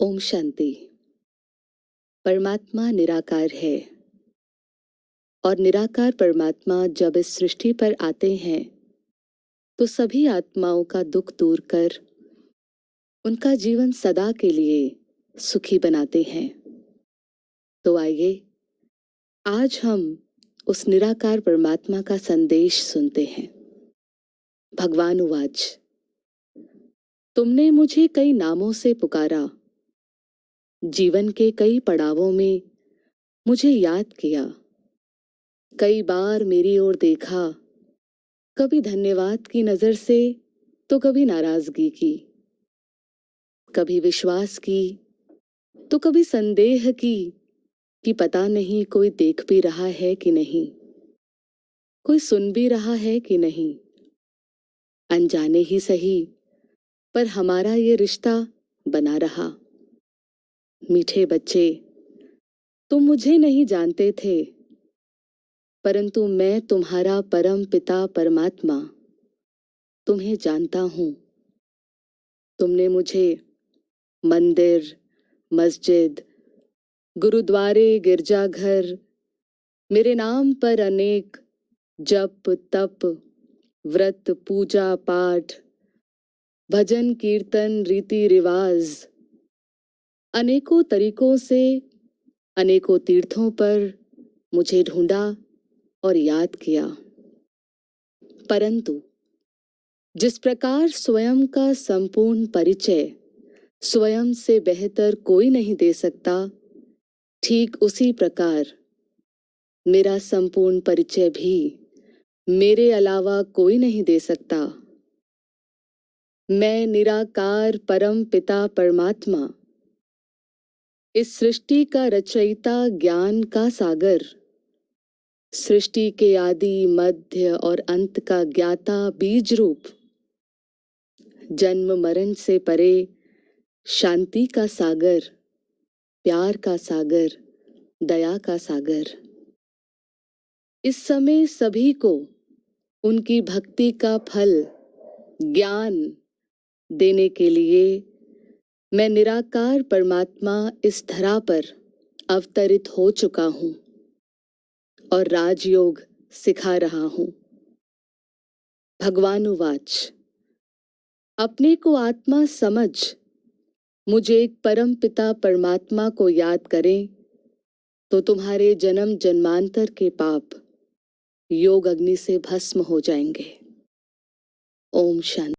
ओम शांति। परमात्मा निराकार है और निराकार परमात्मा जब इस सृष्टि पर आते हैं तो सभी आत्माओं का दुख दूर कर उनका जीवन सदा के लिए सुखी बनाते हैं। तो आइए आज हम उस निराकार परमात्मा का संदेश सुनते हैं। भगवान उवाच, तुमने मुझे कई नामों से पुकारा, जीवन के कई पड़ावों में मुझे याद किया, कई बार मेरी ओर देखा, कभी धन्यवाद की नजर से तो कभी नाराजगी की, कभी विश्वास की तो कभी संदेह की कि पता नहीं कोई देख भी रहा है कि नहीं, कोई सुन भी रहा है कि नहीं। अनजाने ही सही पर हमारा ये रिश्ता बना रहा। मीठे बच्चे, तुम मुझे नहीं जानते थे, परंतु मैं तुम्हारा परम पिता परमात्मा तुम्हें जानता हूं। तुमने मुझे मंदिर, मस्जिद, गुरुद्वारे, गिरजाघर, मेरे नाम पर अनेक जप तप, व्रत, पूजा पाठ, भजन कीर्तन, रीति रिवाज, अनेकों तरीकों से अनेकों तीर्थों पर मुझे ढूंढा और याद किया। परंतु जिस प्रकार स्वयं का संपूर्ण परिचय स्वयं से बेहतर कोई नहीं दे सकता, ठीक उसी प्रकार मेरा संपूर्ण परिचय भी मेरे अलावा कोई नहीं दे सकता। मैं निराकार परम पिता परमात्मा, इस सृष्टि का रचयिता, ज्ञान का सागर, सृष्टि के आदि मध्य और अंत का ज्ञाता, बीज रूप, जन्म मरण से परे शांति का सागर, प्यार का सागर, दया का सागर। इस समय सभी को उनकी भक्ति का फल ज्ञान देने के लिए मैं निराकार परमात्मा इस धरा पर अवतरित हो चुका हूं और राजयोग सिखा रहा हूं। भगवान उवाच, अपने को आत्मा समझ मुझे एक परम पिता परमात्मा को याद करें तो तुम्हारे जन्म जन्मांतर के पाप योग अग्नि से भस्म हो जाएंगे। ओम शांति।